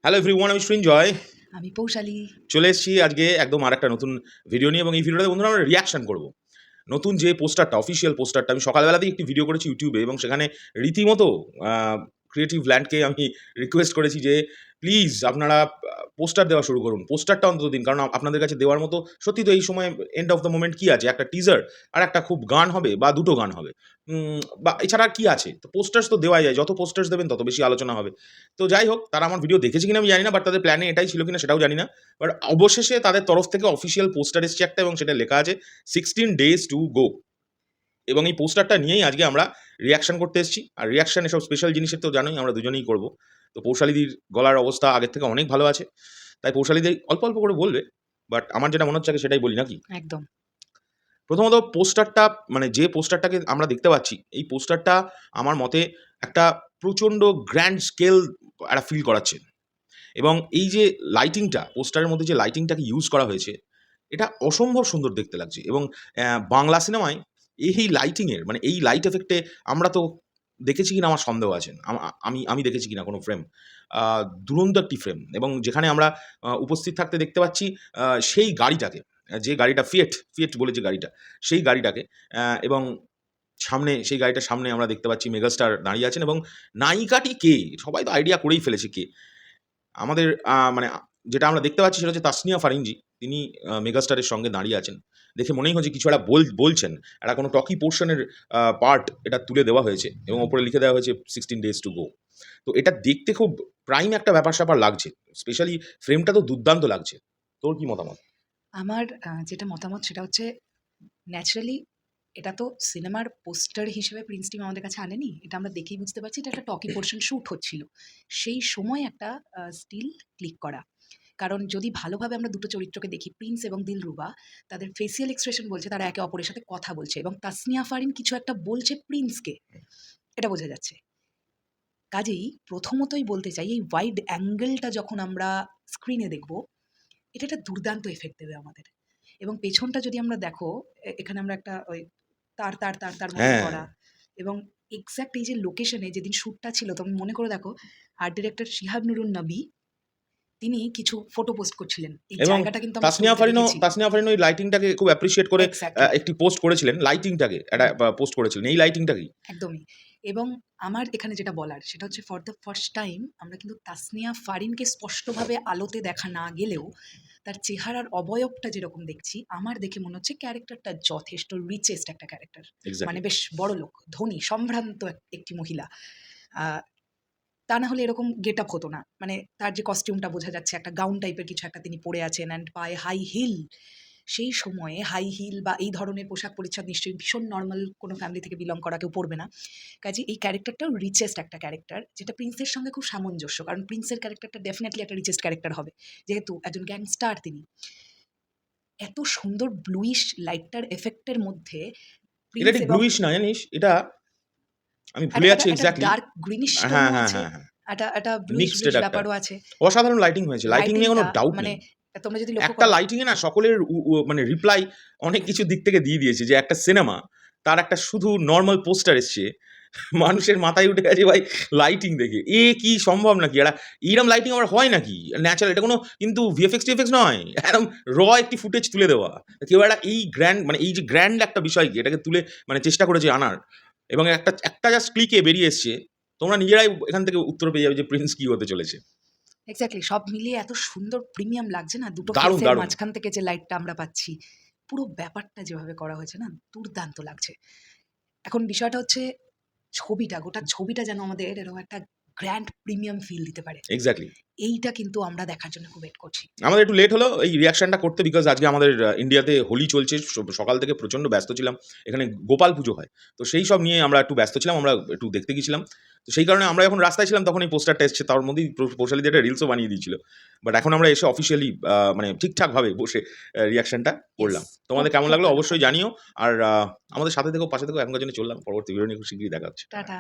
Hello everyone, আমি সৃঞ্জয় আমি পৌশালী। চলে এসেছি আজকে একদম আর একটা নতুন ভিডিও নিয়ে। এবং এই ভিডিওটাতে বন্ধুরা আমরা রিয়াকশন করব নতুন যে পোস্টারটা, অফিসিয়াল পোস্টারটা। আমি সকালবেলাতেই একটি ভিডিও করেছি ইউটিউবে এবং সেখানে রীতিমতো ক্রিয়েটিভ ল্যান্ডকে আমি রিকোয়েস্ট করেছি যে প্লিজ আপনারা পোস্টার দেওয়া শুরু করুন, পোস্টারটা অন্তত দিন, কারণ আপনাদের কাছে দেওয়ার মতো সত্যি তো এই সময় এন্ড অফ দ্য মোমেন্ট কী আছে, একটা টিজার আর একটা খুব গান হবে বা দুটো গান হবে, বা এছাড়া আর কী আছে। তো পোস্টার্স তো দেওয়াই যায়, যত পোস্টার্স দেবেন তত বেশি আলোচনা হবে। তো যাই হোক, তারা আমার ভিডিও দেখেছে কিনা আমি জানি না, বাট তাদের প্ল্যানে এটাই ছিল কিনা সেটাও জানি না। বাট অবশেষে তাদের তরফ থেকে অফিসিয়াল পোস্টার এসছে একটা, এবং সেটা লেখা আছে 16 days to go। এবং এই পোস্টারটা নিয়েই আজকে আমরা রিয়াকশন করতে এসেছি। আর রিয়াকশন এসব স্পেশাল জিনিসের তো জানোই আমরা দুজনেই করব। তো পৌশালীদির গলার অবস্থা আগের থেকে অনেক ভালো আছে, তাই পৌশালীদি অল্প অল্প করে বলবে, বাট আমার যেটা মনে হচ্ছে আগে সেটাই বলি নাকি। একদম। প্রথমত পোস্টারটা, মানে যে পোস্টারটাকে আমরা দেখতে পাচ্ছি, এই পোস্টারটা আমার মতে একটা প্রচণ্ড গ্র্যান্ড স্কেল একটা ফিল করাচ্ছে। এবং এই যে লাইটিংটা, পোস্টারের মধ্যে যে লাইটিংটাকে ইউজ করা হয়েছে, এটা অসম্ভব সুন্দর দেখতে লাগছে। এবং বাংলা সিনেমায় এই লাইটিংয়ের, মানে এই লাইট এফেক্টে আমরা তো দেখেছি কিনা আমার সন্দেহ আছে। আমি দেখেছি কিনা কোনো ফ্রেম, দুরন্ত একটি ফ্রেম, এবং যেখানে আমরা উপস্থিত থাকতে দেখতে পাচ্ছি সেই গাড়িটাকে, যে গাড়িটা ফিয়েট বলে যে গাড়িটা, সেই গাড়িটাকে, এবং সামনে সেই গাড়িটার সামনে আমরা দেখতে পাচ্ছি মেগাস্টার দাঁড়িয়ে আছেন। এবং নায়িকাটি কে, সবাই তো আইডিয়া করেই ফেলেছে কে। আমাদের মানে যেটা আমরা দেখতে পাচ্ছি সেটা হচ্ছে তাসনিয়া ফারিনজি। তিনি মেগাস্টারের সঙ্গে দাঁড়িয়ে আছেন। দেখে মনেই হচ্ছে কিছু একটা বলছেন। একটা কোনো টকি পোর্শনের পার্ট এটা তুলে দেওয়া হয়েছে এবং ওপরে লিখে দেওয়া হয়েছে 16 days to go। তো এটা দেখতে খুব প্রাইম একটা ব্যাপার-স্যাপার লাগছে। স্পেশালি ফ্রেমটা তো দুর্দান্ত লাগছে। তোর কি মতামত? আমার যেটা মতামত সেটা হচ্ছে ন্যাচারালি এটা তো সিনেমার পোস্টার হিসেবে প্রিন্স টিম আমাদের কাছে আনেনি। এটা আমরা দেখেই বুঝতে পারছি এটা একটা টকি পোর্শন শ্যুট হচ্ছিল। সেই সময় একটা স্টিল ক্লিক করা। কারণ যদি ভালোভাবে আমরা দুটো চরিত্রকে দেখি, প্রিন্স এবং দিলরুবা, তাদের ফেসিয়াল এক্সপ্রেশন বলছে তারা একে অপরের সাথে কথা বলছে এবং তাসনিয়া ফারিন কিছু একটা বলছে প্রিন্সকে। এটা বোঝা যাচ্ছে। কাজেই প্রথমতই বলতে চাই এই ওয়াইড অ্যাঙ্গেলটা যখন আমরা স্ক্রিনে দেখব, এটা একটা দুর্দান্ত এফেক্ট দেবে আমাদের। এবং পেছনটা যদি আমরা দেখো, এখানে আমরা একটা ওই তার মতো হ্যাঁ, করা, এবং এক্সাক্ট এই যে লোকেশনে যেদিন শ্যুটটা ছিল তুমি মনে করে দেখো, আর্ট ডিরেক্টর শিহাব নুরুন নবী তিনি কিছু ফটো পোস্ট করছিলেন। এই এবং জায়গাটা কিন্তু আমরা ছবিতে দেখেছি। তাসনিয়া ফারিনও এই লাইটিংটাকে খুব অ্যাপ্রিশিয়েট করে এক্স্যাক্টলি। একটি পোস্ট করেছিলেন। লাইটিংটাকে একটা পোস্ট করেছিলেন। এই লাইটিংটাকেই। একদমই। এবং আমার এখানে যেটা বলার সেটা হচ্ছে ফর দ্য ফার্স্ট টাইম আমরা কিন্তু তাসনিয়া ফারিনকে স্পষ্টভাবে আলোতে দেখা না গেলেও তার চেহারার অবয়বটা যেরকম দেখছি, আমার দেখে মনে হচ্ছে ক্যারেক্টারটা যথেষ্ট রিচেস্ট একটা ক্যারেক্টার। মানে এক্সাক্টলি। বেশ বড়লোক, ধনী, সম্ভ্রান্ত একটি মহিলা। আ তা না হলে এরকম গেট আপ হতো না। মানে তার যে কস্টিউমটা বোঝা যাচ্ছে একটা গাউন টাইপের কিছু একটা তিনি পরে আছেন অ্যান্ড পায়ে হাই হিল। সেই সময়ে হাই হিল বা এই ধরনের পোশাক পরিচ্ছদ নিশ্চয়ই ভীষণ নরমাল কোনো ফ্যামিলি থেকে বিলং করা কেউ পড়বে না। কাজেই এই ক্যারেক্টারটাও রিচেস্ট একটা ক্যারেক্টার, যেটা প্রিন্সের সঙ্গে খুব সামঞ্জস্য। কারণ প্রিন্সের ক্যারেক্টারটা ডেফিনেটলি একটা রিচেস্ট ক্যারেক্টার হবে। যেহেতু একজন গ্যাংস্টার তিনি। এত সুন্দর ব্লুইশ লাইটটার এফেক্টের মধ্যে এটা প্রিন্স ঠিক এবং ব্লুইশ না, জানিস? এটা আমি ভুলে একটা যাচ্ছি একটা এক্সাক্টলি। ডার্ক গ্রিনিশ হ্যাঁ, টোনও হ্যাঁ, আছে। হ্যাঁ, হ্যাঁ। একটা ব্লুইশ মিক্সড ব্লুইশ এটা একটা। ব্যাপারও আছে। অসাধারণ লাইটিং হয়েছে। লাইটিং নিয়ে কোনো লাইটিংটা ডাউট মানে নেই। তোমরা যদি লক্ষ্য একটা করো, লাইটিং এ না সকলের মানে রিপ্লাই অনেক কিছুর দিক থেকে দিয়ে দিয়েছে যে একটা সিনেমা, তার একটা শুধু নরমাল পোস্টার এসছে। মানুষের মাথায় উঠে গেছে ভাই লাইটিং দেখে। কি সম্ভব নাকি? এইরকম লাইটিং আবার হয় নাকি? ন্যাচারাল, এটা কোনো কিন্তু ভিএফএক্স-টিএফএক্স নয়। একদম একটি ফুটেজ তুলে দেওয়া। কেউ একটা এই গ্র্যান্ড, মানে এই যে গ্র্যান্ড একটা বিষয়কে এটাকে তুলে মানে চেষ্টা করেছে আনার, এবং একটা জাস্ট ক্লিকে বেরিয়ে এসছে। তোমরা নিজেরাই এখান থেকে উত্তর পেয়ে যাবে যে প্রিন্স কি হতে চলেছে। এক্স্যাক্টলি সব মিলিয়ে এত সুন্দর প্রিমিয়াম লাগছে না, দুটো দারুণ, ফেসের দারুণ। মাঝখান থেকে যে লাইটটা আমরা পাচ্ছি, পুরো ব্যাপারটা যেভাবে করা হয়েছে না, দুর্দান্ত লাগছে। এখন বিষয়টা হচ্ছে ছবিটা, গোটা ছবিটা যেন আমাদের এরকম একটা গ্র্যান্ড প্রিমিয়াম ফিল দিতে পারে। এক্সাক্টলি। এইটা কিন্তু আমরা দেখার জন্য খুব ওয়েট করছি। আমাদের একটু লেট হলো এই রিঅ্যাকশনটা করতে, বিকজ আজকে আমাদের ইন্ডিয়াতে হোলি চলছে। সকাল থেকে প্রচণ্ড ব্যস্ত ছিলাম। এখানে গোপাল পুজো হয়। তো সেই সব নিয়ে আমরা একটু ব্যস্ত ছিলাম। আমরা একটু দেখতে গেছিলাম। তো সেই কারণে আমরা যখন রাস্তায় ছিলাম তখন এই পোস্টারটা এসছে। তার মধ্যেই পৌশালী একটা রিলসও বানিয়ে দিয়েছিল। বাট এখন আমরা এসে অফিসিয়ালি মানে ঠিকঠাকভাবে বসে রিঅ্যাকশনটা করলাম। ইয়েস, খুব তোমাদের কেমন খুব লাগলো ভালো। অবশ্যই জানিও। আর আমাদের সাথে থেকো, পাশে থেকো। এখনকার জন্য চললাম। পরবর্তী ভিডিও নিয়ে খুব শীঘ্রই দেখা হচ্ছে। টাটা।